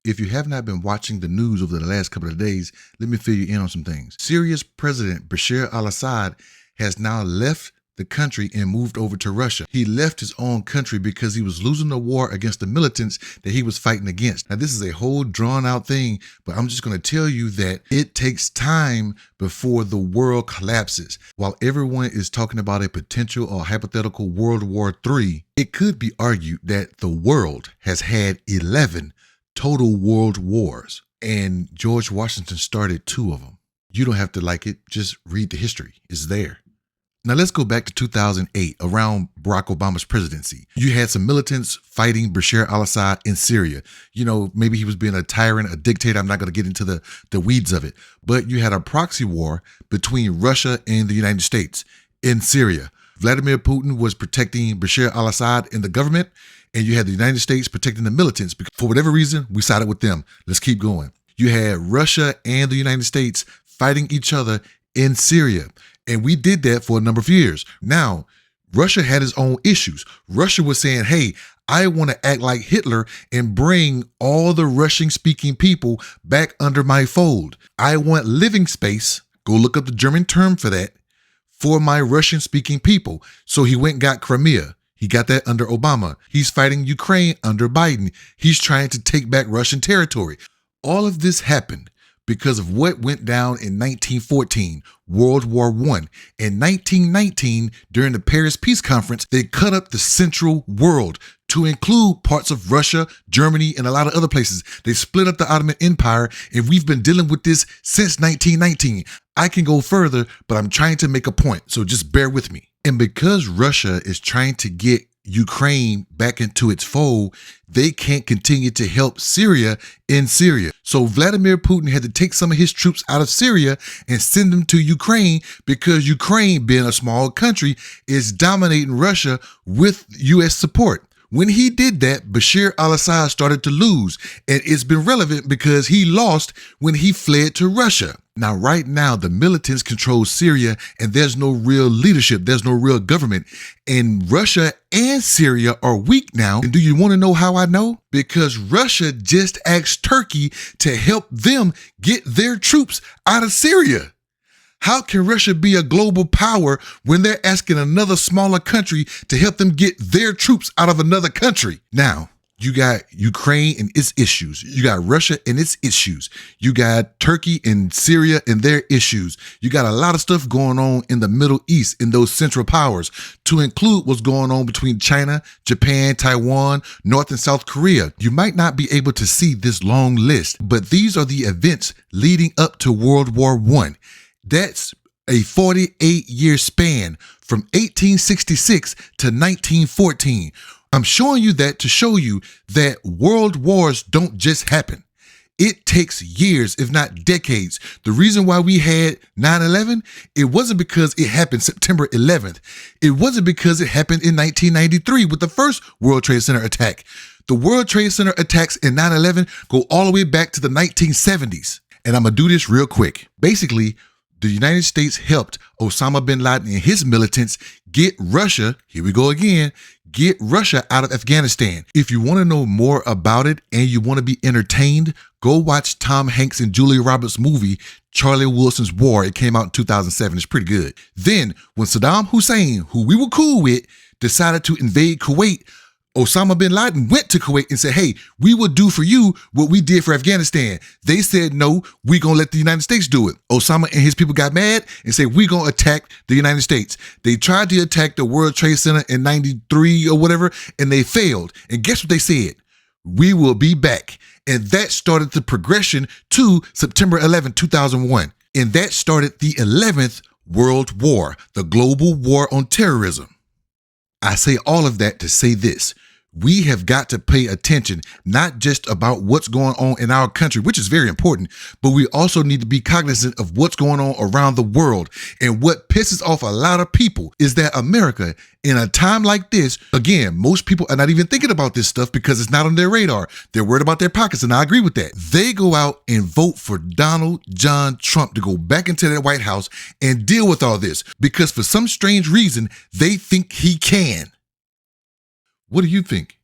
if you have not been watching the news over the last couple of days, let me fill you in on some things. Syria's president, Bashar al-Assad, has now left the country and moved over to Russia. He left his own country because he was losing the war against the militants that he was fighting against. Now, this is a whole drawn out thing, but I'm just going to tell you that it takes time before the world collapses. While everyone is talking about a potential or hypothetical World War III, it could be argued that the world has had 11 total world wars, and George Washington started 2 of them. You don't have to like it, just read the history. It's there. Now let's go back to 2008, around Barack Obama's presidency. You had some militants fighting Bashar al-Assad in Syria. You know, maybe he was being a tyrant, a dictator. I'm not going to get into the weeds of it. But you had a proxy war between Russia and the United States in Syria. Vladimir Putin was protecting Bashar al-Assad and the government, and you had the United States protecting the militants. For whatever reason, we sided with them. Let's keep going. You had Russia and the United States fighting each other in Syria. And we did that for a number of years. Now, Russia had its own issues. Russia was saying, hey, I want to act like Hitler and bring all the Russian-speaking people back under my fold. I want living space, go look up the German term for that, for my Russian-speaking people. So he went and got Crimea. He got that under Obama. He's fighting Ukraine under Biden. He's trying to take back Russian territory. All of this happened because of what went down in 1914, World War I. In 1919, during the Paris Peace Conference, they cut up the Central World to include parts of Russia, Germany, and a lot of other places. They split up the Ottoman Empire, and we've been dealing with this since 1919. I can go further, but I'm trying to make a point, so just bear with me. And because Russia is trying to get Ukraine back into its fold, they can't continue to help Syria in Syria. So Vladimir Putin had to take some of his troops out of Syria and send them to Ukraine because Ukraine, being a small country, is dominating Russia with U.S. support. When he did that, Bashar al-Assad started to lose, and it's been relevant because he lost when he fled to Russia. Now, right now, the militants control Syria, and there's no real leadership. There's no real government. And Russia and Syria are weak now. And do you want to know how I know? Because Russia just asked Turkey to help them get their troops out of Syria. How can Russia be a global power when they're asking another smaller country to help them get their troops out of another country? Now, you got Ukraine and its issues. You got Russia and its issues. You got Turkey and Syria and their issues. You got a lot of stuff going on in the Middle East in those central powers, to include what's going on between China, Japan, Taiwan, North and South Korea. You might not be able to see this long list, but these are the events leading up to World War I. That's a 48-year span from 1866 to 1914. I'm showing you that to show you that world wars don't just happen. It takes years, if not decades. The reason why we had 9/11, it wasn't because it happened September 11th. It wasn't because it happened in 1993 with the first World Trade Center attack. The World Trade Center attacks in 9/11 go all the way back to the 1970s. And I'm going to do this real quick. Basically, the United States helped Osama bin Laden and his militants get Russia, here we go again, get Russia out of Afghanistan. If you want to know more about it and you want to be entertained, go watch Tom Hanks and Julia Roberts' movie, Charlie Wilson's War. It came out in 2007. It's pretty good. Then, when Saddam Hussein, who we were cool with, decided to invade Kuwait, Osama bin Laden went to Kuwait and said, hey, we will do for you what we did for Afghanistan. They said, no, we're going to let the United States do it. Osama and his people got mad and said, we're going to attack the United States. They tried to attack the World Trade Center in 93 or whatever, and they failed. And guess what they said? We will be back. And that started the progression to September 11, 2001. And that started the 11th World War, the global war on terrorism. I say all of that to say this. We have got to pay attention, not just about what's going on in our country, which is very important, but we also need to be cognizant of what's going on around the world. And what pisses off a lot of people is that America, in a time like this, again, most people are not even thinking about this stuff because it's not on their radar. They're worried about their pockets, and I agree with that. They go out and vote for Donald John Trump to go back into that White House and deal with all this because for some strange reason, they think he can. What do you think?